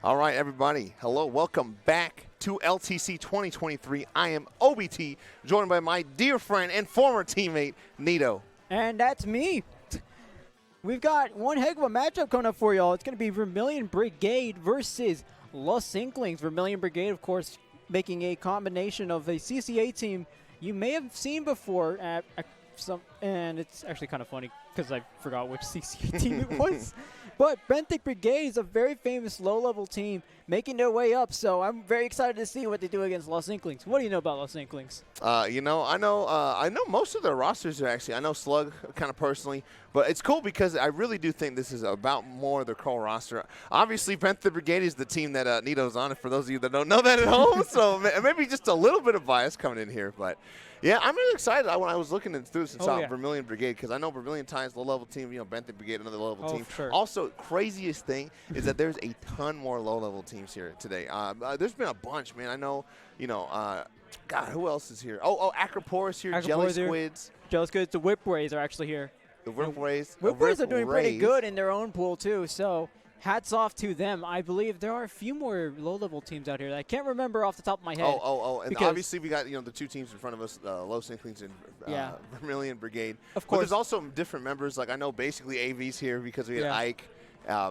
All right, everybody. Hello. Welcome back to LTC 2023. I am OBT, joined by my dear friend and former teammate, Nito. And that's me. We've got one heck of a matchup coming up for y'all. It's going to be Vermillion Brigade versus Los Inklings. Vermillion Brigade, of course, making a combination of a CCA team you may have seen before and it's actually kind of funny because I forgot which CCA team it was. But Benthic Brigade is a very famous low-level team making their way up, so I'm very excited to see what they do against Los Inklings. What do you know about Los Inklings? I know most of their rosters are actually. I know Slug kind of personally, but it's cool because I really do think this is about more of their core roster. Obviously, Benthic Brigade is the team that Nito's on. For those of you that don't know that at home, so maybe just a little bit of bias coming in here, but. Yeah, I'm really excited when I was looking through this and saw Vermillion Brigade because I know Vermillion ties low-level team, Benthic Brigade, another low-level team. Sure. Also, craziest thing is that there's a ton more low-level teams here today. There's been a bunch, man. I know, God, who else is here? Acroporis here, Jelly Squids. Jelly Squids, the Whip Rays are actually here. The Whip Rays. Whip Rays are doing pretty good in their own pool, too, so hats off to them. I believe there are a few more low-level teams out here that I can't remember off the top of my head. And obviously we got the two teams in front of us, Los Inklings and Vermillion Brigade. Of course. But there's also different members. Like I know basically AV's here because we had Ike,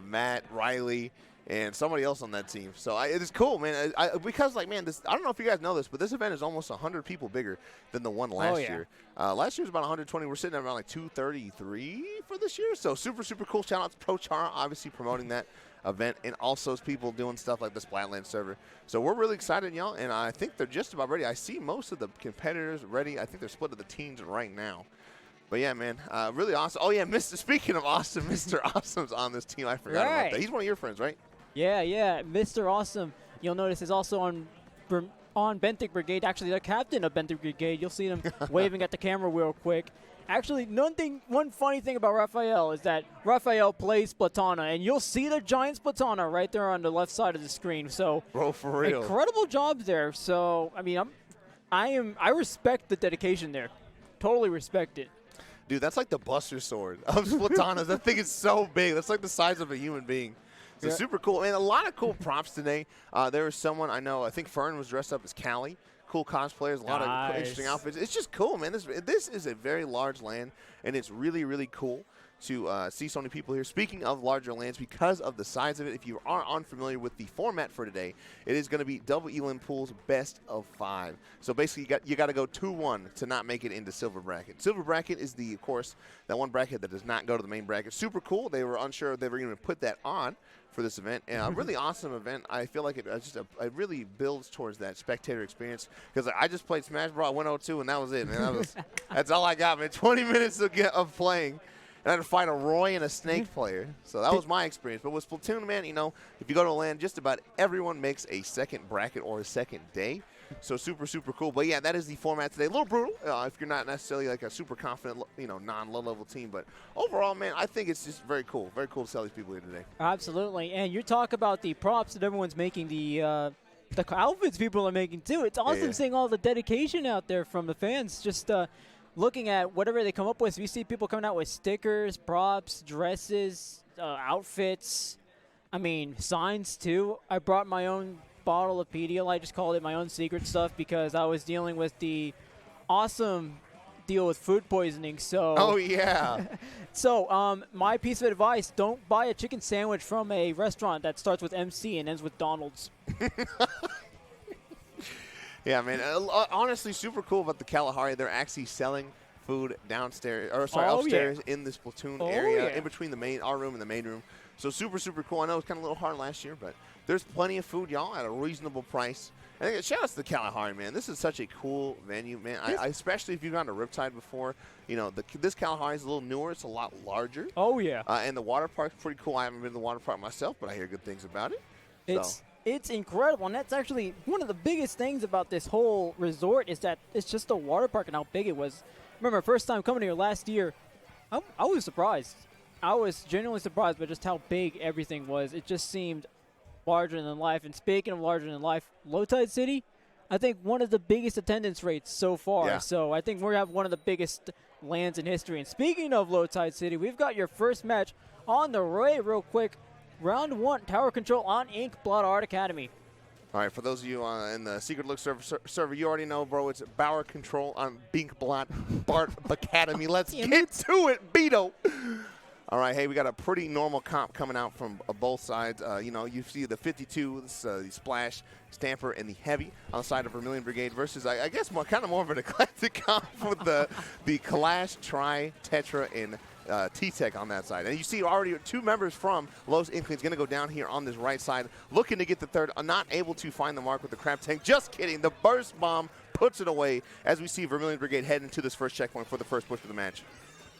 Matt, Riley, and somebody else on that team. So it's cool, man. Because I don't know if you guys know this, but this event is almost 100 people bigger than the one last year. Last year was about 120. We're sitting at around 233 for this year. So super, super cool. Shout out to Pro Chara, obviously promoting that event, and also people doing stuff like the Splatland server. So we're really excited, y'all, and I think they're just about ready. I see most of the competitors ready. I think they're split of the teams right now. But yeah, man, really awesome. Oh yeah, speaking of awesome, Mr. Awesome's on this team. I forgot about that. He's one of your friends, right? Yeah, Mr. Awesome. You'll notice is also on Benthic Brigade. Actually, the captain of Benthic Brigade. You'll see him waving at the camera real quick. Actually, one funny thing about Raphael is that Raphael plays Splatana, and you'll see the giant Splatana right there on the left side of the screen. So, bro, for real, incredible job there. So, I mean, I respect the dedication there. Totally respect it. Dude, that's like the Buster Sword of Splatanas. That thing is so big. That's like the size of a human being. So super cool. And a lot of cool props today. There was someone I know, I think Fern was dressed up as Callie. Cool cosplayers, a lot of interesting outfits. It's just cool, man. This is a very large land, and it's really, really cool to see so many people here. Speaking of larger lands, because of the size of it, if you are unfamiliar with the format for today, it is going to be double Elim pools, best of 5. So basically, you got to go 2-1 to not make it into silver bracket. Silver bracket is of course, that one bracket that does not go to the main bracket. Super cool. They were unsure if they were going to put that on for this event, and a really awesome event. I feel like it really builds towards that spectator experience because I just played Smash Bros. 102 and that was it, man. That's all I got, man. 20 minutes of playing. And I had to fight a Roy and a Snake player. So that was my experience. But with Splatoon, man, if you go to a LAN, just about everyone makes a second bracket or a second day. So super, super cool. But, yeah, that is the format today. A little brutal if you're not necessarily like a super confident, non-low-level team. But overall, man, I think it's just very cool. Very cool to see all these people here today. Absolutely. And you talk about the props that everyone's making, the outfits people are making, too. It's awesome seeing all the dedication out there from the fans. Just looking at whatever they come up with. We see people coming out with stickers, props, dresses, outfits. I mean, signs, too. I brought my own bottle of Pedial. I just called it my own secret stuff because I was dealing with the awesome deal with food poisoning. So oh, yeah. So my piece of advice, don't buy a chicken sandwich from a restaurant that starts with MC and ends with Donald's. Yeah, man. Honestly, super cool about the Kalahari. They're actually selling food downstairs, upstairs in this Splatoon area, in between our room and the main room. So super, super cool. I know it was kind of a little hard last year, but there's plenty of food, y'all, at a reasonable price. And shout out to the Kalahari, man. This is such a cool venue, man. Especially if you've gone to Riptide before. This Kalahari is a little newer. It's a lot larger. Oh, yeah. And the water park's pretty cool. I haven't been to the water park myself, but I hear good things about it. It's incredible, and that's actually one of the biggest things about this whole resort is that it's just a water park and how big it was. Remember, first time coming here last year, I was surprised. I was genuinely surprised by just how big everything was. It just seemed larger than life. And speaking of larger than life, Low Tide City, I think one of the biggest attendance rates so far. Yeah. So I think we have one of the biggest lands in history. And speaking of Low Tide City, we've got your first match on the way real quick. round 1 tower control on Ink Blood Art Academy. All right, for those of you in the Secret Look server, you already know, bro. It's Bauer Control on Binkblot Bart Academy. Let's get to it, Beto. All right, hey, we got a pretty normal comp coming out from both sides. You know, you see the 52, the Splash, Stamper, and the Heavy on the side of Vermillion Brigade versus, I guess, kind of more of an eclectic comp with the Kalash, Tri, Tetra, and T-Tech on that side. And you see already 2 members from Los Inklings going to go down here on this right side, looking to get the third, not able to find the mark with the Crab Tank. Just kidding. The Burst Bomb puts it away as we see Vermillion Brigade head into this first checkpoint for the first push of the match.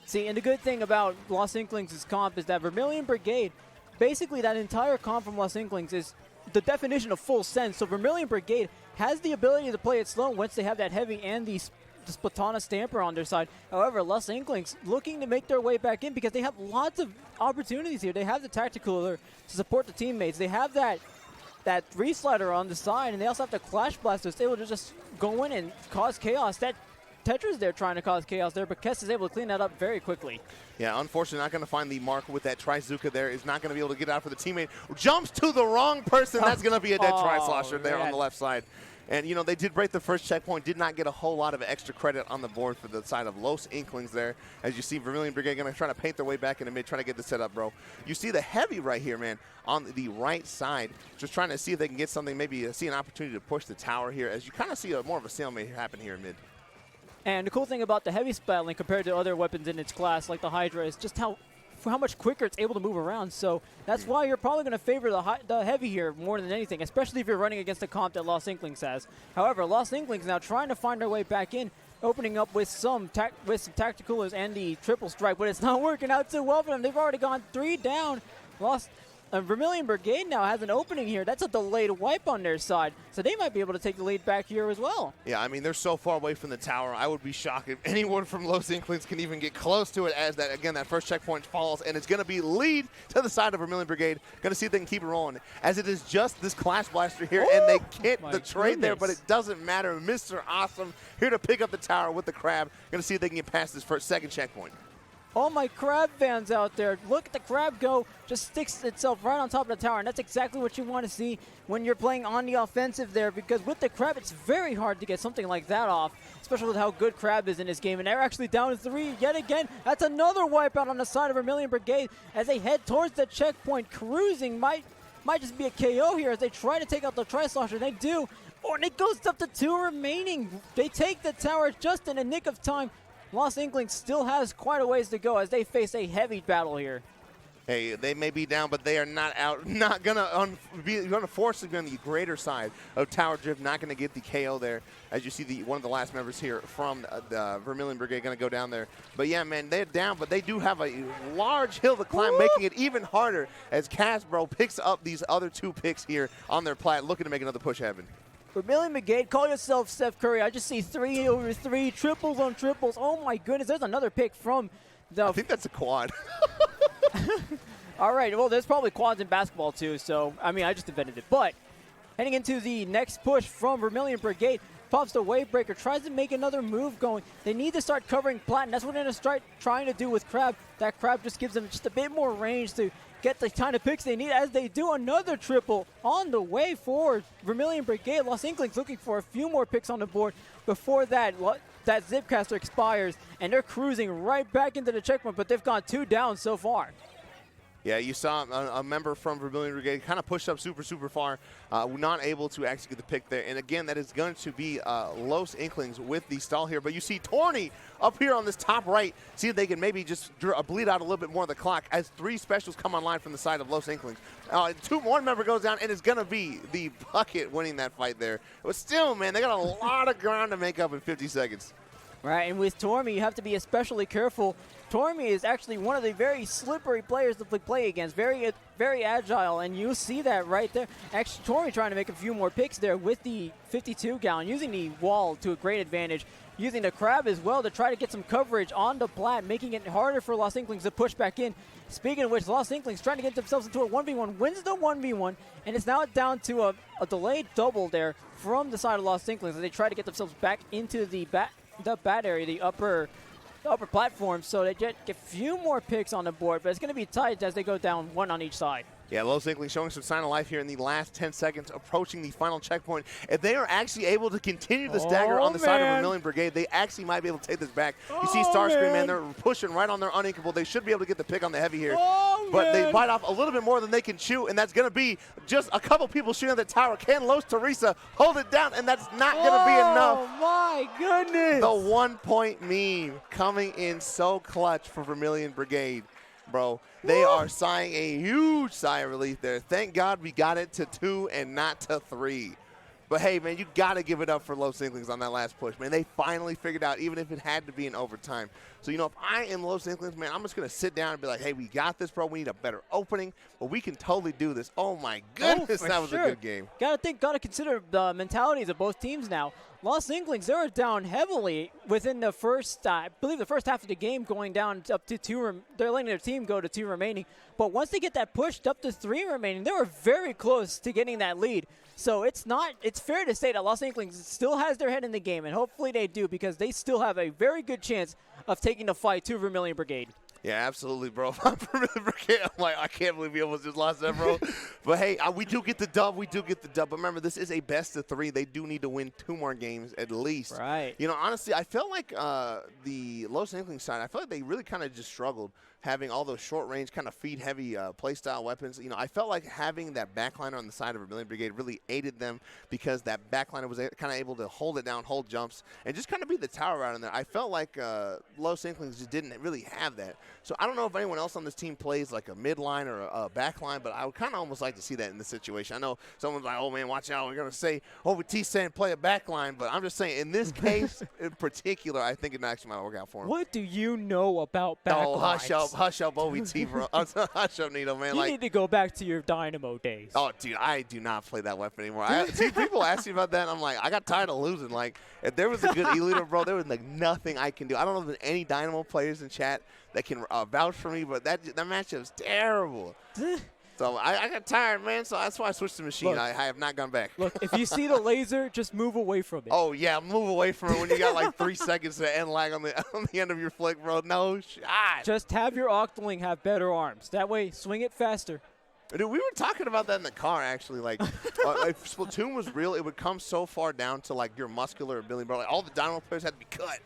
See, and the good thing about Los Inklings' comp is that Vermillion Brigade, basically that entire comp from Los Inklings is the definition of full send. So Vermillion Brigade has the ability to play it slow once they have that Heavy and the Splatana Stamper on their side. However, Los Inklings looking to make their way back in because they have lots of opportunities here. They have the Tactical to support the teammates. They have that 3-slider on the side, and they also have the Clash Blasters able to just go in and cause chaos. That Tetra's there trying to cause chaos there, but Kess is able to clean that up very quickly. Yeah, unfortunately, not going to find the mark with that Trizuka there. Is not going to be able to get out for the teammate. Jumps to the wrong person. That's going to be a dead Tri-Slosher there on the left side. And, you know, they did break the first checkpoint, did not get a whole lot of extra credit on the board for the side of Los Inklings there. As you see, Vermillion Brigade going to try to paint their way back in the mid, trying to get the setup, bro. You see the Heavy right here, man, on the right side, just trying to see if they can get something, maybe see an opportunity to push the tower here, as you kind of see more of a stalemate happen here in mid. And the cool thing about the Heavy Splatling compared to other weapons in its class, like the Hydra, is just how much quicker it's able to move around. So that's why you're probably going to favor the Heavy here more than anything, especially if you're running against the comp that Los Inklings has. However, Los Inklings now trying to find their way back in, opening up with some Tacticoolers and the Triple Strike, but it's not working out too well for them. They've already gone 3 down. Vermillion Brigade now has an opening here. That's a delayed wipe on their side, so they might be able to take the lead back here as well. Yeah, I mean, they're so far away from the tower. I would be shocked if anyone from Los Inklings can even get close to it, as that, again, that first checkpoint falls, and it's going to be lead to the side of Vermillion Brigade. Going to see if they can keep it rolling, as it is just this Clash Blaster here, and they get the trade there, but it doesn't matter. Mr. Awesome here to pick up the tower with the Crab. Going to see if they can get past this second checkpoint. All my Crab fans out there, look at the Crab go, just sticks itself right on top of the tower, and that's exactly what you want to see when you're playing on the offensive there, because with the Crab, it's very hard to get something like that off, especially with how good Crab is in this game, and they're actually down 3 yet again. That's another wipeout on the side of Vermillion Brigade as they head towards the checkpoint. Cruising might just be a KO here as they try to take out the Tri-Slosher. They do, and it goes up to 2 remaining. They take the tower just in a nick of time. Los Inklings still has quite a ways to go as they face a heavy battle here. Hey, they may be down, but they are not out. Not gonna be force to be on the greater side of Tower Drift. Not gonna get the KO there, as you see one of the last members here from the Vermillion Brigade gonna go down there. But yeah, man, they're down, but they do have a large hill to climb, making it even harder as Casbro picks up these other 2 picks here on their plat, looking to make another push happen. Vermillion Brigade, call yourself Steph Curry. I just see 3 over 3, triples on triples. Oh my goodness, there's another pick from the... I think that's a quad. All right, well, there's probably quads in basketball too, so, I mean, I just invented it. But heading into the next push from Vermillion Brigade, pops the Wavebreaker, tries to make another move going. They need to start covering Plat, and that's what they're going to start trying to do with Crab. That Crab just gives them just a bit more range to get the kind of picks they need, as they do another triple on the way forward. Vermillion Brigade, Los Inklings looking for a few more picks on the board before that Zipcaster expires, and they're cruising right back into the checkpoint, but they've gone 2 down so far. Yeah, you saw a member from Vermillion Brigade kind of push up super far, not able to actually get the pick there. And again, that is going to be Los Inklings with the stall here. But you see Torny up here on this top right. See if they can maybe just bleed out a little bit more of the clock as 3 specials come online from the side of Los Inklings. 1 member goes down, and it's going to be the Bucket winning that fight there. But still, man, they got a lot of ground to make up in 50 seconds. Right, and with Tormy, you have to be especially careful. Tormy is actually one of the very slippery players to play against, very agile, and you see that right there. Actually, Tormy trying to make a few more picks there with the 52 gallon, using the wall to a great advantage, using the Crab as well to try to get some coverage on the Plat, making it harder for Los Inklings to push back in. Speaking of which, Los Inklings trying to get themselves into a 1v1, wins the 1v1, and it's now down to a delayed double there from the side of Los Inklings as they try to get themselves back into the bat area, the upper platform, so they get a few more picks on the board, but it's going to be tight as they go down 1 on each side. Yeah, Los Inklings showing some sign of life here in the last 10 seconds, approaching the final checkpoint. If they are actually able to continue the stagger on the side of Vermillion Brigade, they actually might be able to take this back. You see Starscream, man, they're pushing right on their uninkable. They should be able to get the pick on the heavy here. But they bite off a little bit more than they can chew, and that's going to be just a couple people shooting at the tower. Can Los Teresa hold it down? And that's not going to be enough. Oh, my goodness. The 1-point meme coming in so clutch for Vermillion Brigade. Bro, they are sighing a huge sigh of relief there. Thank God we got it to 2 and not to 3. But, hey, man, you got to give it up for Los Inklings on that last push, man. They finally figured out, even if it had to be in overtime. So, you know, if I am Los Inklings, man, I'm just going to sit down and be like, hey, we got this, bro. We need a better opening, but we can totally do this. Oh, my goodness, that was a good game. Got to consider the mentalities of both teams now. Los Inklings, they were down heavily within the first, I believe the first half of the game, going down up to 2. They're letting their team go to 2 remaining. But once they get that pushed up to 3 remaining, they were very close to getting that lead. So it's fair to say that Los Inklings still has their head in the game, and hopefully they do, because they still have a very good chance of taking the fight to Vermillion Brigade. Yeah, absolutely, bro. I'm like, I can't believe we almost just lost that, bro. But, hey, we do get the dub. We do get the dub. But remember, this is a best of 3. They do need to win 2 more games at least. Right. You know, honestly, I felt like the Los Inklings side, I felt like they really kind of just struggled having all those short-range, kind of feed-heavy play-style weapons. You know, I felt like having that backliner on the side of Vermillion Brigade really aided them, because that backliner was kind of able to hold it down, hold jumps, and just kind of be the tower out in there. I felt like Los Inklings just didn't really have that. So I don't know if anyone else on this team plays like a midline or a backline, but I would kind of almost like to see that in this situation. I know someone's like, oh, man, watch out. We're going to say, oh, T saying play a backline, but I'm just saying in this case in particular, I think it actually might work out for him. What do you know about backlines? Oh, hush up, OVT, bro. Hush up, Nito, man. You need to go back to your Dynamo days. Oh, dude, I do not play that weapon anymore. See, people ask me about that, and I'm like, I got tired of losing. Like, if there was a good E-leader, bro, there was like nothing I can do. I don't know if there's any Dynamo players in chat that can vouch for me, but that matchup was terrible. So I got tired, man, so that's why I switched the machine. Look, I have not gone back. Look, if you see the laser, just move away from it. Oh, yeah, move away from it when you got like 3 seconds to end lag on the end of your flick, bro. No shot. Just have your Octoling have better arms. That way, swing it faster. Dude, we were talking about that in the car, actually. Like, if Splatoon was real, it would come so far down to, like, your muscular ability, bro. Like, all the Dynamo players had to be cut.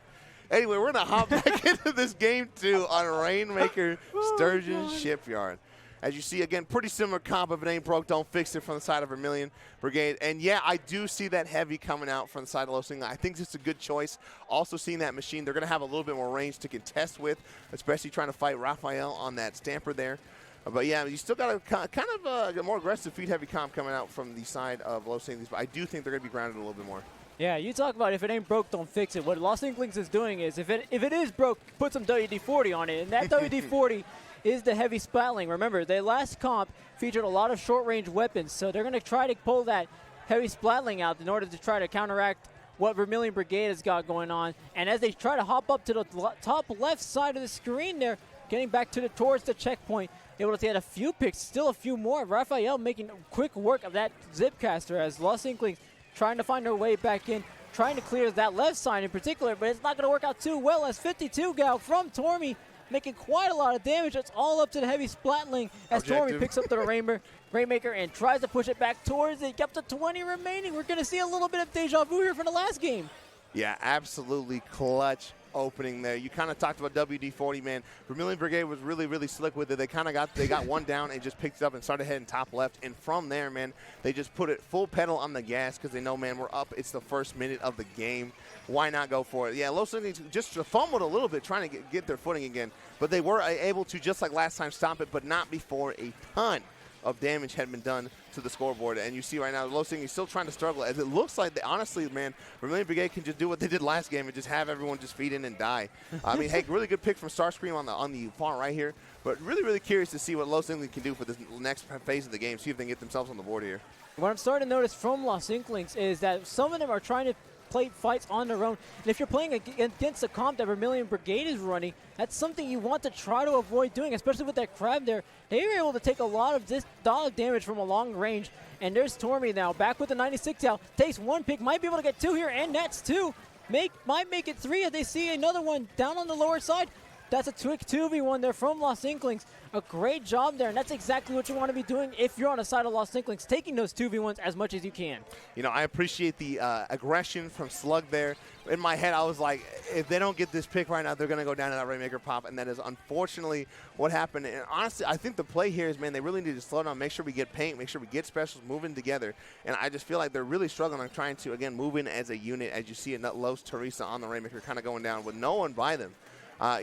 Anyway, we're going to hop back into this game, too, on Rainmaker Sturgeon Shipyard. As you see, again, pretty similar comp. If it ain't broke, don't fix it from the side of Vermillion Brigade. And, yeah, I do see that heavy coming out from the side of Los Inklings. I think it's a good choice. Also seeing that machine, they're going to have a little bit more range to contest with, especially trying to fight Raphael on that stamper there. But, yeah, you still got a kind of a more aggressive feed-heavy comp coming out from the side of Los Inklings. But I do think they're going to be grounded a little bit more. Yeah, you talk about if it ain't broke, don't fix it. What Los Inklings is doing is if it is broke, put some WD-40 on it. And that WD-40 is the heavy splatling. Remember, their last comp featured a lot of short-range weapons, so they're going to try to pull that heavy splatling out in order to try to counteract what Vermillion Brigade has got going on. And as they try to hop up to the top left side of the screen there, getting back towards the checkpoint, able to get a few picks, still a few more. Raphael making quick work of that Zipcaster as Los Inklings trying to find their way back in, trying to clear that left side in particular, but it's not going to work out too well as 52 gal from Tormy making quite a lot of damage. It's all up to the heavy splatling as Tormy picks up the Rainmaker and tries to push it back towards it. Up to 20 remaining. We're going to see a little bit of deja vu here from the last game. Yeah, absolutely clutch opening there. You kind of talked about WD-40, man. Vermillion Brigade was really, really slick with it. They kind of got one down and just picked it up and started heading top left. And from there, man, they just put it full pedal on the gas because they know, man, we're up. It's the first minute of the game. Why not go for it? Yeah, Los Inklings just fumbled a little bit trying to get their footing again. But they were able to, just like last time, stop it, but not before a ton of damage had been done to the scoreboard. And you see right now, Los Inklings still trying to struggle. As it looks like, honestly, man, Vermillion Brigade can just do what they did last game and just have everyone just feed in and die. I mean, hey, really good pick from Starscream on the far right here. But really, really curious to see what Los Inklings can do for this next phase of the game, see if they can get themselves on the board here. What I'm starting to notice from Los Inklings is that some of them are trying to play fights on their own. And if you're playing against the comp that Vermillion Brigade is running, that's something you want to try to avoid doing, especially with that crab there. They were able to take a lot of this dog damage from a long range. And there's Tormy now, back with the 96 cal. Takes one pick, might be able to get 2 here, and that's 2. Might make it 3 if they see another one down on the lower side. That's a quick 2v1 there from Los Inklings. A great job there, and that's exactly what you want to be doing if you're on the side of Los Inklings, taking those 2v1s as much as you can. You know, I appreciate the aggression from Slug there. In my head, I was like, if they don't get this pick right now, they're going to go down to that Rainmaker pop, and that is unfortunately what happened. And honestly, I think the play here is, man, they really need to slow down, make sure we get paint, make sure we get specials moving together. And I just feel like they're really struggling on trying to, again, move in as a unit, as you see it, Los Teresa on the Rainmaker kind of going down with no one by them.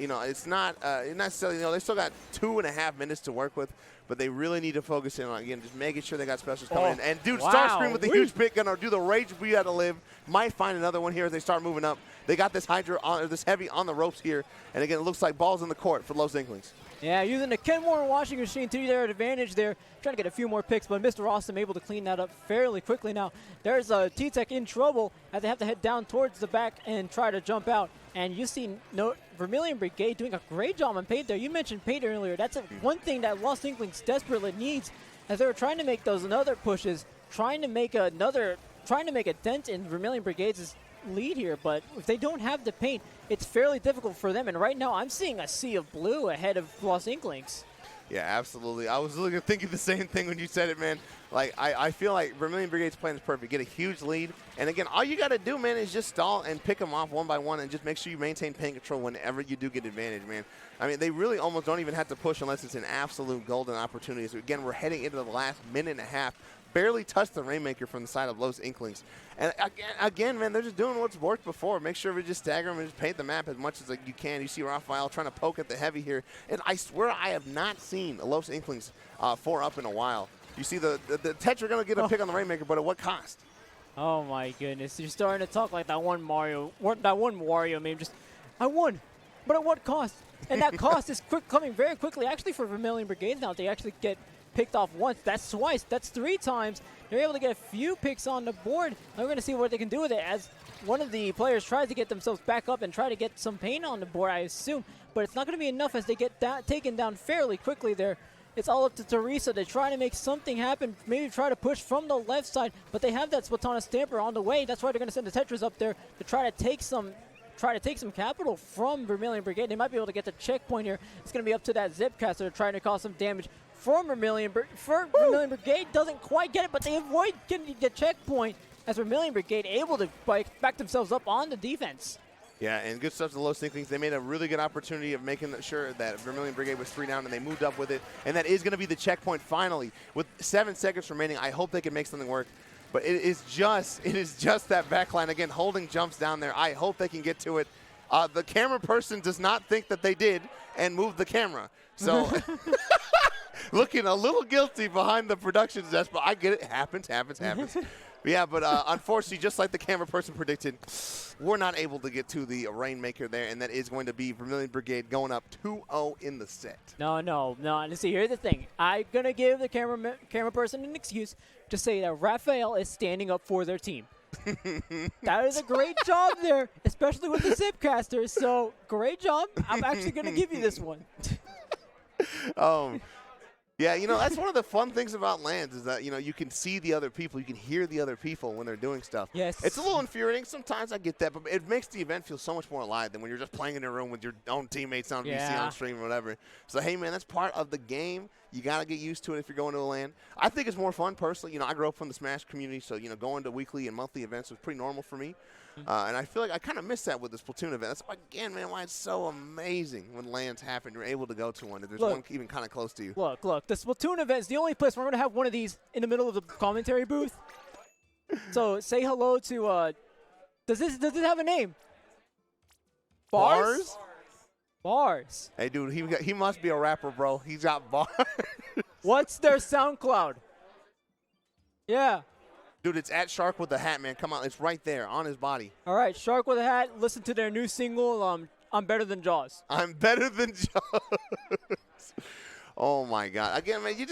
You know, it's not necessarily, you know, they still got 2.5 minutes to work with, but they really need to focus in on, again, just making sure they got specials coming in. And, dude, wow. Starscream with the huge pick, going to do the rage we had to live. Might find another one here as they start moving up. They got this Hydra, or this Heavy on the ropes here. And, again, it looks like balls in the court for Los Inklings. Yeah, using the Kenmore washing machine to their advantage there. Trying to get a few more picks, but Mr. Awesome able to clean that up fairly quickly now. There's T-Tech in trouble as they have to head down towards the back and try to jump out. And you see Vermillion Brigade doing a great job on paint there. You mentioned paint earlier. That's one thing that Los Inklings desperately needs as they were trying to make those another pushes, trying to make a dent in Vermillion Brigade's lead here. But if they don't have the paint, it's fairly difficult for them. And right now I'm seeing a sea of blue ahead of Los Inklings. Yeah, absolutely. I was thinking the same thing when you said it, man. Like, I feel like Vermillion Brigade's plan is perfect. Get a huge lead. And, again, all you got to do, man, is just stall and pick them off one by one and just make sure you maintain paint control whenever you do get advantage, man. I mean, they really almost don't even have to push unless it's an absolute golden opportunity. So, again, we're heading into the last minute and a half. Barely touched the Rainmaker from the side of Los Inklings. And again, man, they're just doing what's worked before. Make sure we just stagger them and just paint the map as much as you can. You see Raphael trying to poke at the Heavy here. And I swear I have not seen a Los Inklings 4-up in a while. You see the Tetra going to get a pick on the Rainmaker, but at what cost? Oh, my goodness. You're starting to talk like that one Wario meme. Just, I won, but at what cost? And that cost is coming very quickly. Actually, for Vermillion Brigade now, they actually get picked off once. That's twice. That's 3 times. They're able to get a few picks on the board. Now we're going to see what they can do with it as one of the players tries to get themselves back up and try to get some paint on the board, I assume. But it's not going to be enough as they get taken down fairly quickly there. It's all up to Teresa. They try to make something happen, maybe try to push from the left side, but they have that Splatoon Stamper on the way. That's why they're going to send the Tetras up there to try to take some capital from Vermillion Brigade. They might be able to get the checkpoint here. It's going to be up to that Zipcaster trying to cause some damage for Vermillion Brigade. Doesn't quite get it, but they avoid getting the checkpoint as Vermillion Brigade able to back themselves up on the defense. Yeah, and good stuff to the Los Inklings. They made a really good opportunity of making sure that Vermillion Brigade was 3 down, and they moved up with it. And that is going to be the checkpoint finally. With 7 seconds remaining, I hope they can make something work. But it is just that backline. Again, holding jumps down there. I hope they can get to it. The camera person does not think that they did and moved the camera. So looking a little guilty behind the production desk, but I get it. Happens. Yeah, but unfortunately, just like the camera person predicted, we're not able to get to the Rainmaker there, and that is going to be Vermillion Brigade going up 2-0 in the set. No. And see, here's the thing. I'm going to give the camera person an excuse to say that Raphael is standing up for their team. That is a great job there, especially with the Zipcaster. So, great job. I'm actually going to give you this one. Yeah, you know, that's one of the fun things about LANs is that, you know, you can see the other people. You can hear the other people when they're doing stuff. Yes. It's a little infuriating. Sometimes I get that, but it makes the event feel so much more alive than when you're just playing in a room with your own teammates on VC on stream or whatever. So, hey, man, that's part of the game. You got to get used to it if you're going to a LAN. I think it's more fun personally. You know, I grew up from the Smash community, so, you know, going to weekly and monthly events was pretty normal for me. And I feel like I kind of miss that with the Splatoon event. That's, again, man, why it's so amazing when LANs happen. You're able to go to one. If there's one even kind of close to you. Look. The Splatoon event is the only place we're going to have one of these in the middle of the commentary booth. So say hello to, does this have a name? Bars? Bars. Hey, dude, he must be a rapper, bro. He's got bars. What's their SoundCloud? Yeah. Dude, it's at Shark with the Hat, man. Come on, it's right there on his body. All right, Shark with a Hat. Listen to their new single, I'm Better Than Jaws. I'm better than Jaws. Oh, my God. Again, man, you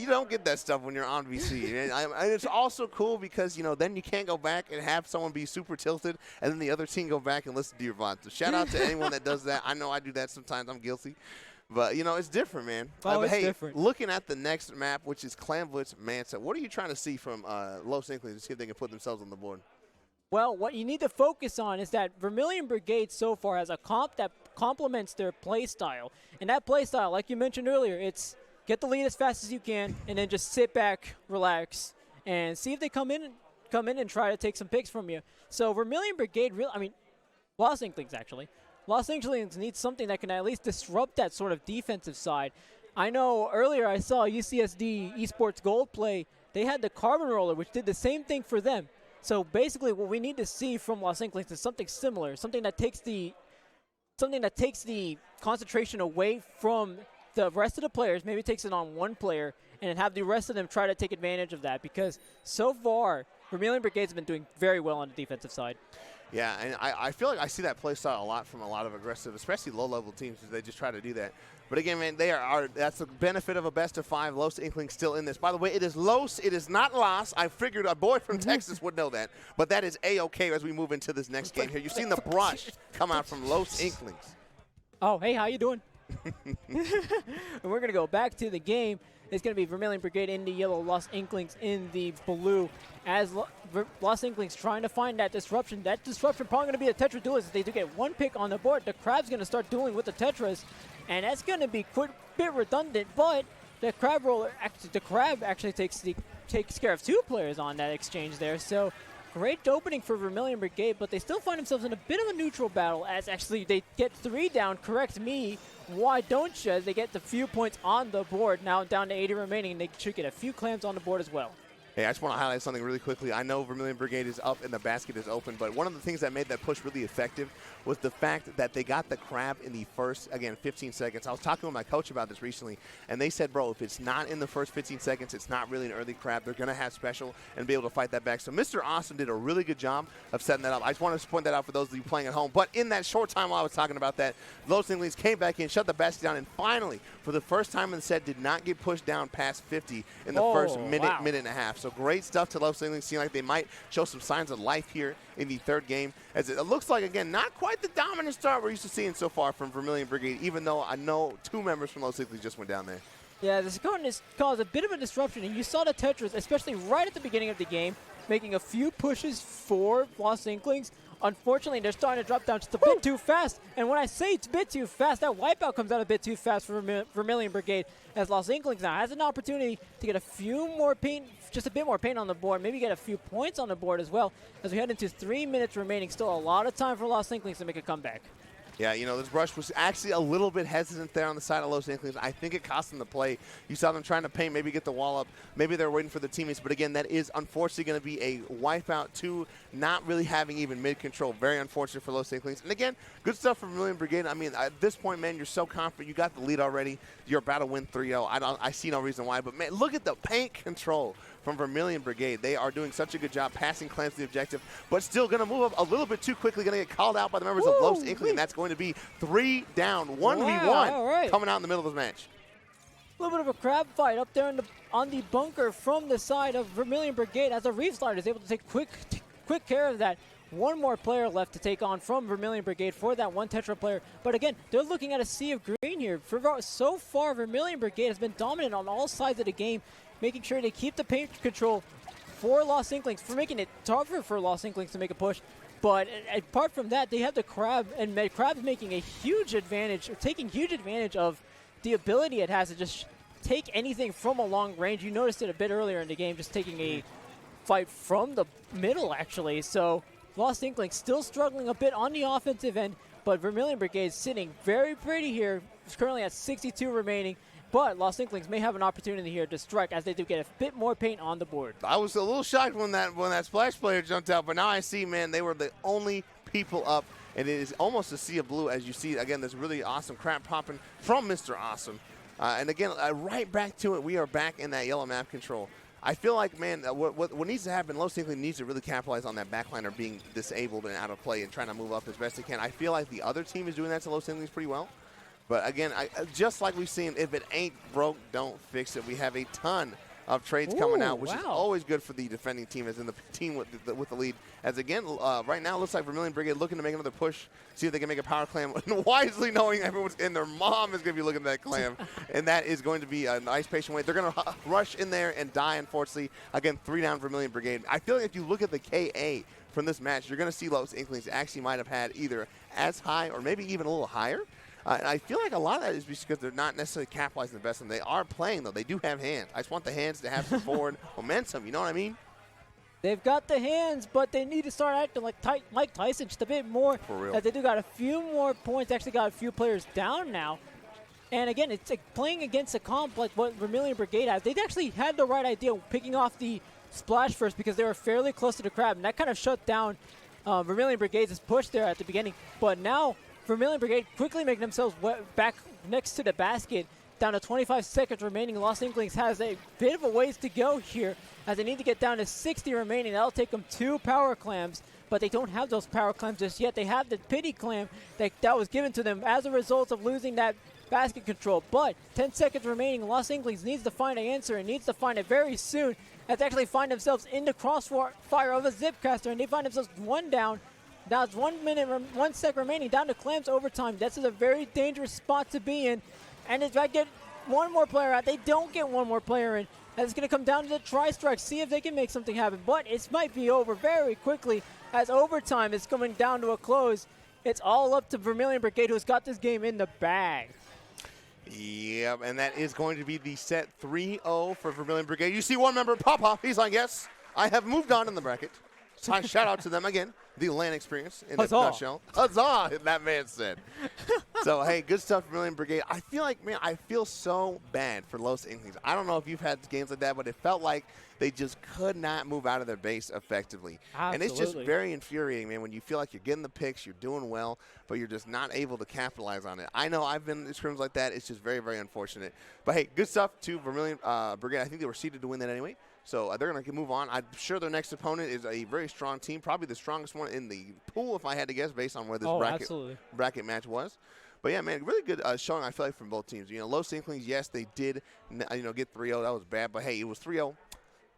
don't get that stuff when you're on VC. And it's also cool because, you know, then you can't go back and have someone be super tilted and then the other team go back and listen to your VOD. So shout out to anyone that does that. I know I do that sometimes. I'm guilty. But, you know, it's different, man. Oh, it's hey, different. Looking at the next map, which is Clamblitz Mansa, what are you trying to see from Los Inklings to see if they can put themselves on the board? Well, what you need to focus on is that Vermillion Brigade so far has a comp that complements their play style. And that play style, like you mentioned earlier, it's get the lead as fast as you can, and then just sit back, relax, and see if they come in and try to take some picks from you. So Vermillion Brigade, Lost Inklings actually. Lost Inklings needs something that can at least disrupt that sort of defensive side. I know earlier I saw UCSD Esports Gold play. They had the Carbon Roller, which did the same thing for them. So basically what we need to see from Lost Inklings is something similar, something that takes the concentration away from the rest of the players, maybe takes it on one player, and then have the rest of them try to take advantage of that, because so far Vermillion Brigade's been doing very well on the defensive side. Yeah, and I feel like I see that play style a lot from a lot of aggressive, especially low-level teams, because they just try to do that. But again, man, that's the benefit of a best-of-5. Los Inklings still in this. By the way, it is Los. It is not Las. I figured a boy from Texas would know that. But that is A-okay as we move into this next game here. You've seen the brush come out from Los Inklings. Oh, hey, how you doing? And we're going to go back to the game. It's going to be Vermillion Brigade in the yellow, Lost Inklings in the blue. As Lost Inklings trying to find that disruption. That disruption probably going to be a Tetra Duelist. They do get one pick on the board. The Crab's going to start dueling with the Tetras. And that's going to be a bit redundant, but the Crab actually takes care of two players on that exchange there. So great opening for Vermillion Brigade, but they still find themselves in a bit of a neutral battle, as actually they get 3 down. Correct me, why don't you? They get the few points on the board, now down to 80 remaining, and they should get a few clams on the board as well. Hey, I just want to highlight something really quickly. I know Vermillion Brigade is up and the basket is open, but one of the things that made that push really effective was the fact that they got the crab in the first, again, 15 seconds. I was talking with my coach about this recently, and they said, bro, if it's not in the first 15 seconds, it's not really an early crab. They're going to have special and be able to fight that back. So Mr. Awesome did a really good job of setting that up. I just wanted to point that out for those of you playing at home. But in that short time while I was talking about that, Los Inklings came back in, shut the basket down, and finally, for the first time in the set, did not get pushed down past 50 in the first minute and a half. So great stuff to Los Inklings, seem like they might show some signs of life here in the third game, as it looks like, again, not quite the dominant start we're used to seeing so far from Vermillion Brigade, even though I know 2 members from Los Inklings just went down there. Yeah, this is going to cause a bit of a disruption, and you saw the Tetras, especially right at the beginning of the game, making a few pushes for Los Inklings. Unfortunately, they're starting to drop down just a bit too fast. And when I say it's a bit too fast, that wipeout comes out a bit too fast for Vermillion Brigade, as Los Inklings now has an opportunity to get a few more paint, just a bit more paint on the board, maybe get a few points on the board as well, as we head into 3 minutes remaining. Still a lot of time for Los Inklings to make a comeback. Yeah, you know, this brush was actually a little bit hesitant there on the side of Los Inklings. I think it cost them the play. You saw them trying to paint, maybe get the wall up. Maybe they're waiting for the teammates. But, again, that is unfortunately going to be a wipeout to not really having even mid-control. Very unfortunate for Los Inklings. And, again, good stuff from Vermillion Brigade. I mean, at this point, man, you're so confident. You got the lead already. You're about to win 3-0. I see no reason why. But, man, look at the paint control from Vermillion Brigade. They are doing such a good job passing clams to the objective, but still going to move up a little bit too quickly, going to get called out by the members of Los Inkling, and that's going to be 3 down, 1v1 coming out in the middle of this match. A little bit of a crab fight up there on the bunker from the side of Vermillion Brigade, as the Reef Slider is able to take quick care of that. One more player left to take on from Vermillion Brigade for that one Tetra player. But again, they're looking at a sea of green here. So far, Vermillion Brigade has been dominant on all sides of the game, making sure they keep the paint control for Los Inklings, for making it tougher for Los Inklings to make a push. But apart from that, they have the Crab, and Crab's making a huge advantage, or taking huge advantage of the ability it has to just take anything from a long range. You noticed it a bit earlier in the game, just taking a fight from the middle, actually. So Los Inklings still struggling a bit on the offensive end, but Vermillion Brigade sitting very pretty here. It's currently at 62 remaining. But Los Inklings may have an opportunity here to strike, as they do get a bit more paint on the board. I was a little shocked when that splash player jumped out, but now I see, man, they were the only people up, and it is almost a sea of blue, as you see. Again, this really awesome crap popping from Mr. Awesome. And again, right back to it, we are back in that yellow map control. I feel like, man, what needs to happen, Los Inklings needs to really capitalize on that backliner being disabled and out of play and trying to move up as best they can. I feel like the other team is doing that to Los Inklings pretty well. But again, just like we've seen, if it ain't broke, don't fix it. We have a ton of trades coming out, which is always good for the defending team, as in the team with the lead. As again, right now, it looks like Vermillion Brigade looking to make another push, see if they can make a power clam, wisely knowing everyone's in their mom is going to be looking at that clam, and that is going to be a nice patient wait. They're going to rush in there and die, unfortunately. Again, 3 down Vermillion Brigade. I feel like if you look at the KA from this match, you're going to see Los Inklings actually might have had either as high or maybe even a little higher. And I feel like a lot of that is because they're not necessarily capitalizing the best, and they are playing, though. They do have hands. I just want the hands to have some forward momentum, you know what I mean? They've got the hands, but they need to start acting like Mike Tyson just a bit more. For real. As they do got a few more points, actually got a few players down now. And again, it's like playing against a comp like what Vermillion Brigade has. They actually had the right idea picking off the splash first because they were fairly close to the crab, and that kind of shut down Vermillion Brigade's push there at the beginning. But now Vermillion Brigade quickly making themselves back next to the basket. Down to 25 seconds remaining. Los Inklings has a bit of a ways to go here as they need to get down to 60 remaining. That'll take them 2 power clams, but they don't have those power clams just yet. They have the pity clam that was given to them as a result of losing that basket control. But 10 seconds remaining. Los Inklings needs to find an answer and needs to find it very soon as they actually find themselves in the crossfire of a Zipcaster, and they find themselves 1 down. Now it's 1 minute, 1 sec remaining down to clams overtime. This is a very dangerous spot to be in. And if I get one more player out, they don't get one more player in. And it's going to come down to the tri-strike, see if they can make something happen. But it might be over very quickly as overtime is coming down to a close. It's all up to Vermillion Brigade, who's got this game in the bag. Yep, and that is going to be the set 3-0 for Vermillion Brigade. You see one member, Papa, he's like, yes, I have moved on in the bracket. So I shout out to them again, the LAN experience in a nutshell. Huzzah, that man said. So, hey, good stuff, Vermillion Brigade. I feel like, man, I feel so bad for Los Inklings. I don't know if you've had games like that, but it felt like they just could not move out of their base effectively. Absolutely. And it's just very infuriating, man, when you feel like you're getting the picks, you're doing well, but you're just not able to capitalize on it. I know I've been in scrims like that. It's just very, very unfortunate. But, hey, good stuff to Vermillion Brigade. I think they were seeded to win that anyway. So they're going to move on. I'm sure their next opponent is a very strong team, probably the strongest one in the pool, if I had to guess, based on where this bracket match was. But, yeah, man, really good showing, I feel like, from both teams. You know, Los Inklings, yes, they did, get 3-0. That was bad. But, hey, it was 3-0.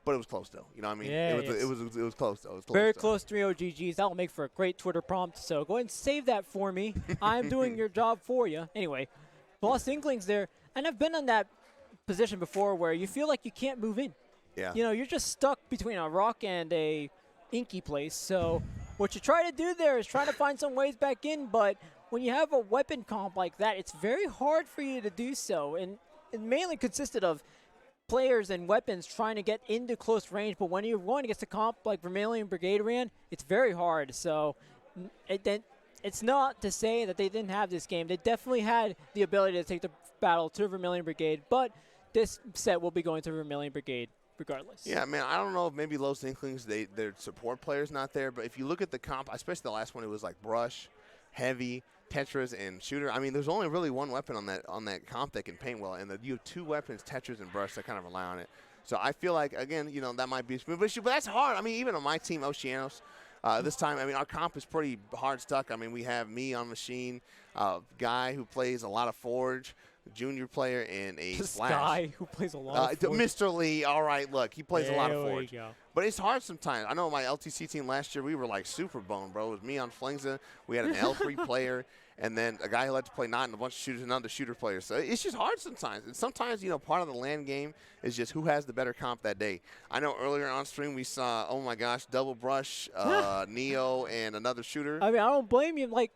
But it was close, though. You know what I mean? Yeah, it was close, though. It was close, very close 3-0 GGs. That will make for a great Twitter prompt. So go ahead and save that for me. I'm doing your job for you. Anyway, Los Inklings there. And I've been in that position before where you feel like you can't move in. Yeah. You know, you're just stuck between a rock and a inky place. So what you try to do there is try to find some ways back in. But when you have a weapon comp like that, it's very hard for you to do so. And it mainly consisted of players and weapons trying to get into close range. But when you're going against a comp like Vermillion Brigade ran, it's very hard. So it's not to say that they didn't have this game. They definitely had the ability to take the battle to Vermillion Brigade. But this set will be going to Vermillion Brigade regardless. Yeah, man, I don't know if maybe Los Inklings, their support player's not there, but if you look at the comp, especially the last one, it was like Brush, Heavy, Tetris, and Shooter. I mean, there's only really one weapon on that comp that can paint well, and you have 2 weapons, Tetris and Brush, that kind of rely on it. So I feel like, again, that might be a smooth issue, but that's hard. I mean, even on my team, Oceanos, this time, I mean, our comp is pretty hard stuck. I mean, we have me on Machine, Guy who plays a lot of Forge, junior player in a Splash. Guy who plays a lot of Forge. Mr. Lee, all right, look, he plays a lot of Forge. There we go. But it's hard sometimes. I know my LTC team last year, we were like super boned, bro. It was me on Flingza. We had an L3 player, and then a guy who liked to play Not and a bunch of shooters, another shooter player. So it's just hard sometimes. And sometimes, part of the LAN game is just who has the better comp that day. I know earlier on stream we saw, oh my gosh, Double Brush, Neo, and another shooter. I mean, I don't blame you. Like,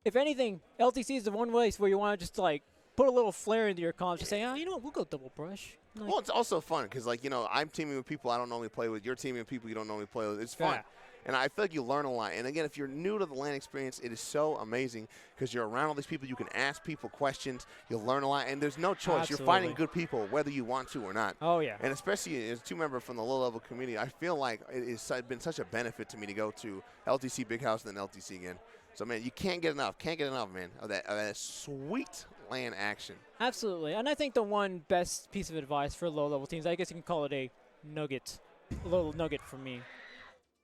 if anything, LTC is the one place where you want to just, like, put a little flair into your comp. Just say, you know what, we'll go Double Brush. Like, well, it's also fun because, like, I'm teaming with people I don't normally play with. You're teaming with people you don't normally play with. It's fun. Yeah. And I feel like you learn a lot. And, again, if you're new to the LAN experience, it is so amazing because you're around all these people. You can ask people questions. You'll learn a lot. And there's no choice. Absolutely. You're finding good people whether you want to or not. Oh, yeah. And especially as a two-member from the low-level community, I feel like it's been such a benefit to me to go to LTC Big House and then LTC again. So, man, you can't get enough. Can't get enough, man, of that sweet LAN action. Absolutely. And I think the one best piece of advice for low-level teams, I guess you can call it a little nugget from me.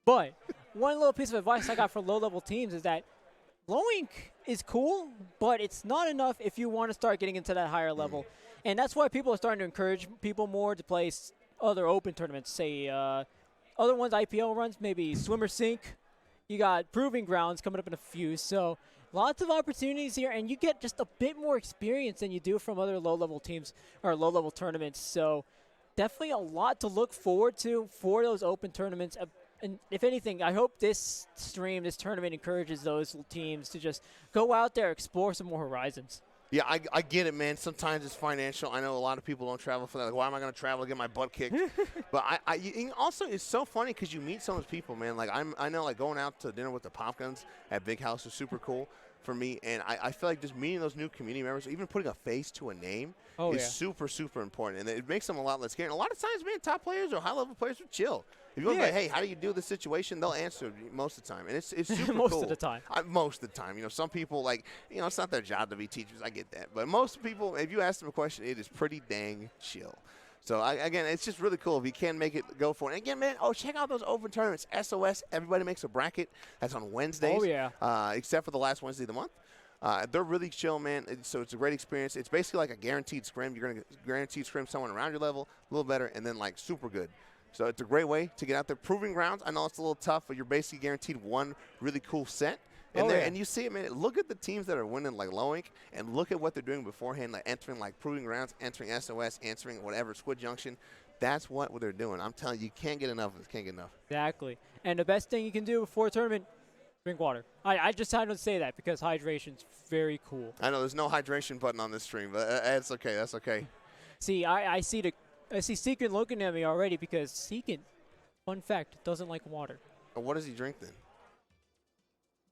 But one little piece of advice I got for low-level teams is that low ink is cool, but it's not enough if you want to start getting into that higher level. And that's why people are starting to encourage people more to play other open tournaments, say other ones, IPL runs, maybe Swimmer Sync. You got Proving Grounds coming up in a few. So lots of opportunities here, and you get just a bit more experience than you do from other low-level teams or low-level tournaments. So definitely a lot to look forward to for those open tournaments. and if anything, I hope this tournament encourages those teams to just go out there, explore some more horizons. Yeah, I get it, man. Sometimes it's financial. I know a lot of people don't travel for that. Like, why am I going to travel to get my butt kicked? But also, it's so funny because you meet some of those people, man. Like, I know, like, going out to dinner with the Popguns at Big House is super cool for me. And I feel like just meeting those new community members, even putting a face to a name is super, super important. And it makes them a lot less scary. And a lot of times, man, top players or high-level players will chill. If you go like, hey, how do you do this situation, they'll answer most of the time. And it's super most cool. of the time. Most of the time. You know, some people, like, you know, it's not their job to be teachers. I get that. But most people, if you ask them a question, it is pretty dang chill. So, again, it's just really cool. If you can make it, go for it. And again, man, check out those open tournaments. SOS, everybody makes a bracket. That's on Wednesdays. Oh, yeah. Except for the last Wednesday of the month. They're really chill, man. So it's a great experience. It's basically like a guaranteed scrim. You're going to guaranteed scrim someone around your level, a little better, and then, like, super good. So it's a great way to get out there. Proving grounds, I know it's a little tough, but you're basically guaranteed one really cool set. And you see it, man. Look at the teams that are winning, like Low Ink, and look at what they're doing beforehand, like entering like Proving Grounds, entering SOS, entering whatever, Squid Junction. That's what they're doing. I'm telling you, you can't get enough of this. Can't get enough. Exactly. And the best thing you can do before a tournament, drink water. I just had to say that because hydration's very cool. I know there's no hydration button on this stream, but that's okay. That's okay. See, I see Seekin looking at me already because Seekin, fun fact, doesn't like water. What does he drink then?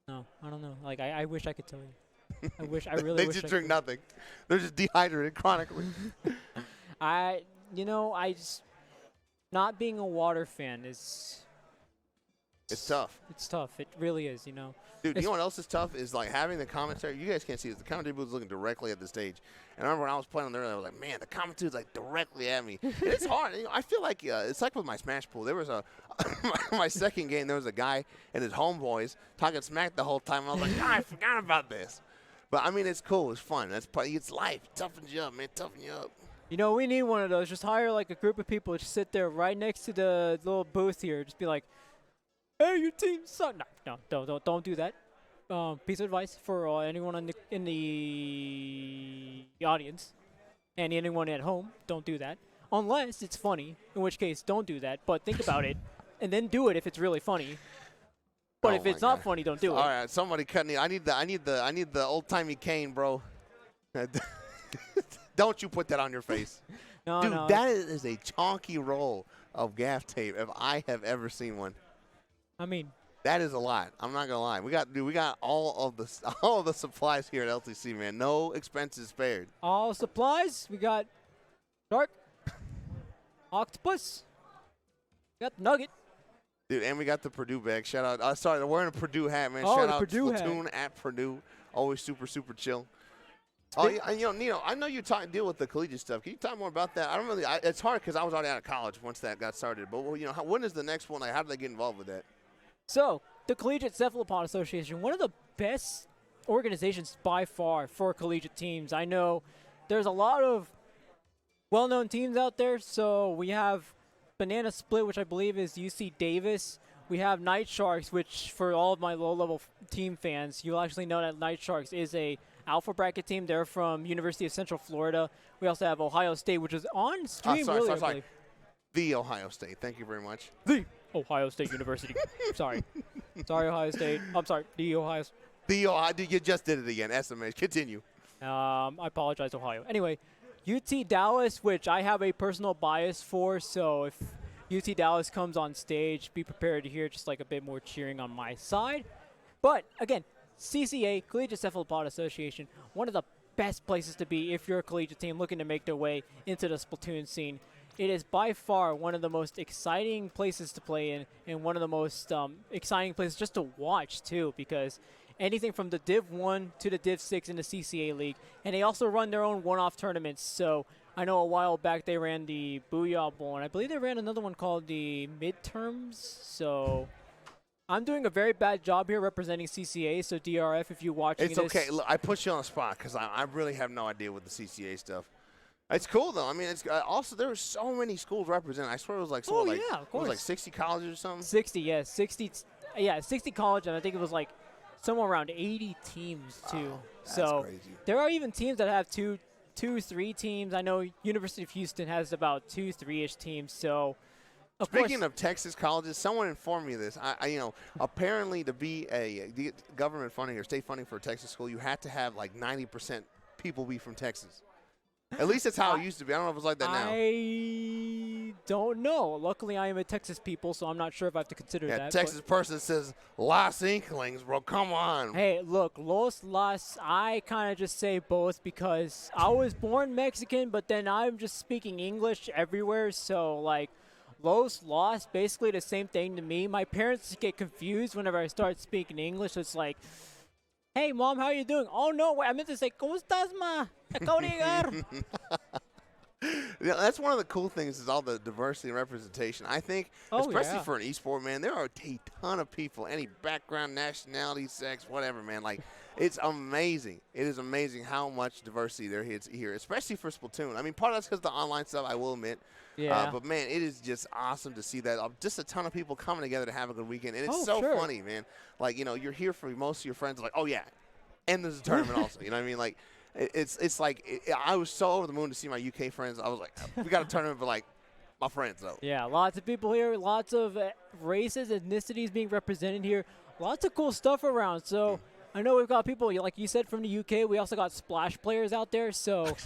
No, I don't know. Like, I wish I could tell you. I wish, I really wish They just drink nothing. They're just dehydrated chronically. Not being a water fan is... It's tough. It's tough. It really is, you know. Dude, you know what else is tough is like having the commentary. You guys can't see this. The commentary booth is looking directly at the stage. And I remember when I was playing on there, I was like, man, the commentary is like directly at me. And it's hard. You know, I feel like it's like with my Smash pool. There was my second game, there was a guy and his homeboys talking smack the whole time. And I was like, God, I forgot about this. But, I mean, it's cool. It's fun. It's life. It toughens you up, man. Toughen you up. You know, we need one of those. Just hire like a group of people to sit there right next to the little booth here. Just be like, hey, your team sucks. No, don't do that. Piece of advice for anyone in the audience and anyone at home: don't do that unless it's funny. In which case, don't do that. But think about it, and then do it if it's really funny. But if it's not funny, don't do it. All right, somebody cut me. I need the old timey cane, bro. Don't you put that on your face. No, dude, no. That is a chonky roll of gaff tape if I have ever seen one. I mean, that is a lot. I'm not gonna lie. We got all of the supplies here at LTC, man. No expenses spared. All supplies. We got shark, octopus. We got the nugget. Dude, and we got the Purdue bag. Shout out. Sorry, I'm wearing a Purdue hat, man. Oh, Shout the out Purdue Splatoon hat. at Purdue. Always super, super chill. Oh, yeah, you know, Nino, I know you deal with the collegiate stuff. Can you talk more about that? It's hard because I was already out of college once that got started. But, well, you know, when is the next one? Like, how do they get involved with that? So, the Collegiate Cephalopod Association, one of the best organizations by far for collegiate teams. I know there's a lot of well-known teams out there. So, we have Banana Split, which I believe is UC Davis. We have Night Sharks, which for all of my low-level team fans, you'll actually know that Night Sharks is a alpha bracket team. They're from University of Central Florida. We also have Ohio State, which is on stream. Sorry. The Ohio State. Thank you very much. The Ohio State University. Sorry, Ohio State. I'm sorry. The Ohio. You just did it again. SMS. Continue. I apologize, Ohio. Anyway, UT Dallas, which I have a personal bias for. So if UT Dallas comes on stage, be prepared to hear just like a bit more cheering on my side. But again, CCA, Collegiate Cephalopod Association, one of the best places to be if you're a collegiate team looking to make their way into the Splatoon scene. It is by far one of the most exciting places to play in and one of the most exciting places just to watch, too, because anything from the Div 1 to the Div 6 in the CCA League, and they also run their own one-off tournaments. So I know a while back they ran the Booyah Bowl, and I believe they ran another one called the Midterms. So I'm doing a very bad job here representing CCA, so DRF, if you're watching it's okay. Look, I put you on the spot because I really have no idea with the CCA stuff. It's cool, though. I mean, it's also there were so many schools represented. I swear it was like of course. It was like 60 colleges or something. 60, yes. 60 colleges, and I think it was like somewhere around 80 teams, too. That's so crazy. There are even teams that have two, 3 teams. I know University of Houston has about 2, 3-ish teams. So Speaking of Texas colleges, someone informed me of this. Apparently to be the government funding or state funding for a Texas school, you had to have like 90% people be from Texas. At least that's how it used to be. I don't know if it's like that now. I don't know. Luckily, I am a Texas people, so I'm not sure if I have to consider that. Texas person says Los Inklings, bro. Come on. Hey, look, Las, I kind of just say both because I was born Mexican, but then I'm just speaking English everywhere, so like Los, basically the same thing to me. My parents get confused whenever I start speaking English. It's like, hey, Mom, how you doing? Oh, no, I meant to say, ¿Cómo estás, ma? Acabo de llegar. That's one of the cool things is all the diversity and representation. I think, especially for an esport, man, there are a ton of people, any background, nationality, sex, whatever, man. Like, it's amazing. It is amazing how much diversity there is here, especially for Splatoon. I mean, part of that's because the online stuff, I will admit. Yeah. But, man, it is just awesome to see that. Just a ton of people coming together to have a good weekend. And it's funny, man. Like, you're here for most of your friends. Like, oh, yeah. And there's a tournament also. You know what I mean? Like, it's like I was so over the moon to see my UK friends. I was like, we got a tournament for, like, my friends, though. Yeah, lots of people here. Lots of races, ethnicities being represented here. Lots of cool stuff around. So I know we've got people, like you said, from the UK. We also got Splash players out there. So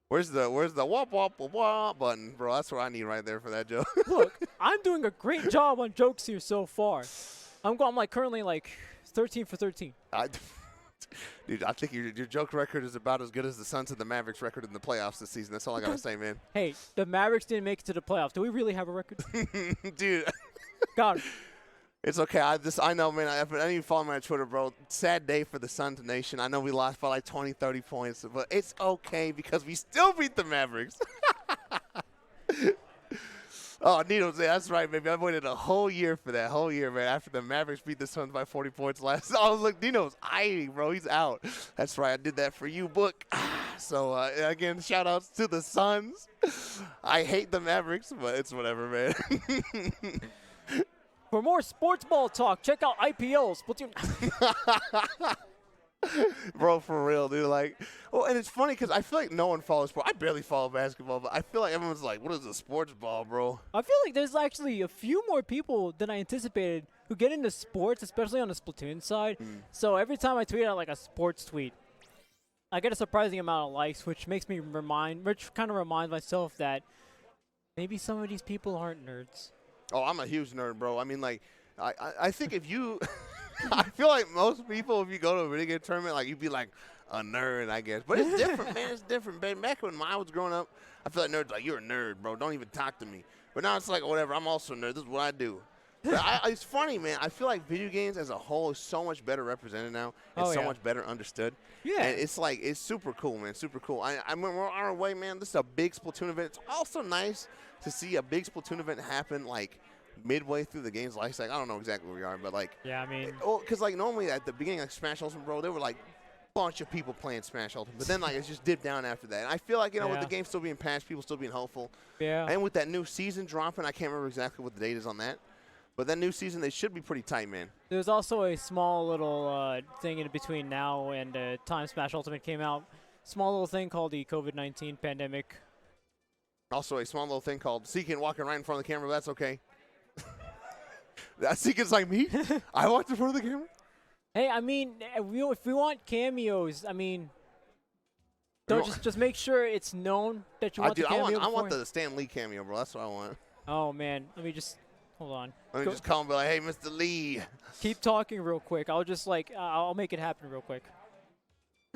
Where's the wop wop wop button, bro? That's what I need right there for that joke. Look, I'm doing a great job on jokes here so far. I'm currently like 13 for 13. Dude, I think your joke record is about as good as the Suns and the Mavericks record in the playoffs this season. That's all I gotta say, man. Hey, the Mavericks didn't make it to the playoffs. Do we really have a record? Dude. Got it. It's okay. I know, man. I didn't even follow me on Twitter, bro. Sad day for the Suns Nation. I know we lost by like 20, 30 points, but it's okay because we still beat the Mavericks. Oh, Nino's there. That's right, baby. I waited a whole year for that. Whole year, man. After the Mavericks beat the Suns by 40 points last. Oh, look, Nino's eyeing, bro. He's out. That's right. I did that for you, book. So, again, shout-outs to the Suns. I hate the Mavericks, but it's whatever, man. For more sports ball talk, check out IPL. Splatoon. Bro, for real, dude. Like, well, and it's funny because I feel like no one follows sport. I barely follow basketball, but I feel like everyone's like, what is a sports ball, bro? I feel like there's actually a few more people than I anticipated who get into sports, especially on the Splatoon side. So every time I tweet out like a sports tweet, I get a surprising amount of likes, which kind of reminds myself that maybe some of these people aren't nerds. Oh, I'm a huge nerd, bro. I mean, like, I think if you I feel like most people, if you go to a video game tournament, like, you'd be like a nerd, I guess. But it's different, man. It's different, baby. Back when I was growing up, I feel like nerds like, you're a nerd, bro. Don't even talk to me. But now it's like, whatever. I'm also a nerd. This is what I do. But it's funny, man. I feel like video games as a whole is so much better represented now and so much better understood. Yeah. And it's like, it's super cool, man. Super cool. I mean, we're on our way, man. This is a big Splatoon event. It's also nice to see a big Splatoon event happen, like, midway through the game's life cycle. I don't know exactly where we are, but like, yeah, I mean, because like normally at the beginning of Smash Ultimate, bro, there were like a bunch of people playing Smash Ultimate, but then like it's just dipped down after that. And I feel like with the game still being patched, people still being hopeful. Yeah. And with that new season dropping, I can't remember exactly what the date is on that, but that new season they should be pretty tight, man. There's also a small little thing in between now and time Smash Ultimate came out. Small little thing called the COVID-19 pandemic. Also a small little thing called Seeking walking right in front of the camera. But that's okay. That Seeking's like me. I walked in front of the camera. Hey, I mean, if we want cameos, I mean, just make sure it's known that you want the cameo. I want the Stan Lee cameo, bro. That's what I want. Oh man, let me just hold on. Let me just call him and be like, hey, Mr. Lee. Keep talking real quick. I'll make it happen real quick.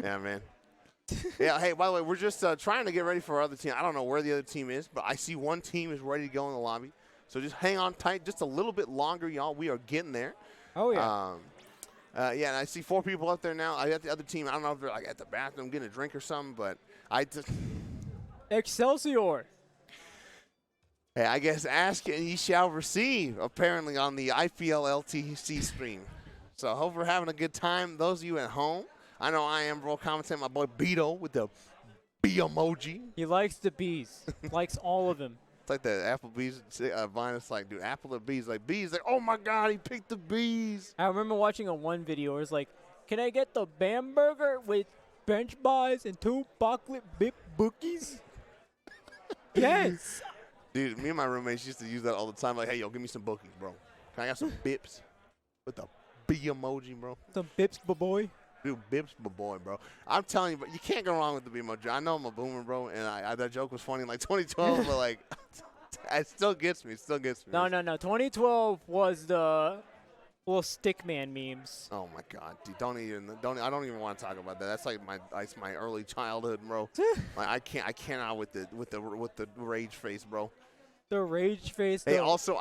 Yeah, man. Yeah, hey, by the way, we're just trying to get ready for our other team. I don't know where the other team is, but I see one team is ready to go in the lobby. So just hang on tight just a little bit longer, y'all. We are getting there. Oh, yeah. Yeah, and I see 4 people up there now. I got the other team. I don't know if they're like at the bathroom getting a drink or something, but I just Excelsior. Hey, I guess ask and ye shall receive, apparently on the IPL LTC stream. So I hope we're having a good time. Those of you at home, I know I am, bro. Commenting my boy Beto with the B emoji. He likes the bees. Likes all of them. It's like the Applebee's vine. It's like, dude, apple or bees? Like, bees. Like, oh, my God, he picked the bees. I remember watching on one video where it's like, can I get the Bamburger with French fries and 2 chocolate bit bookies? Yes. Dude, me and my roommates used to use that all the time. Like, hey, yo, give me some bookies, bro. Can I have some bips with the B emoji, bro? Some bips, boy. Dude, bips, boy, bro. I'm telling you, but you can't go wrong with the B emoji. I know I'm a boomer, bro, and that joke was funny in like 2012, but like, it still gets me. It still gets me. No. 2012 was the little stickman memes. Oh my God, dude! I don't even want to talk about that. That's like my early childhood, bro. Like I cannot with the rage face, bro. The rage face. Hey, also.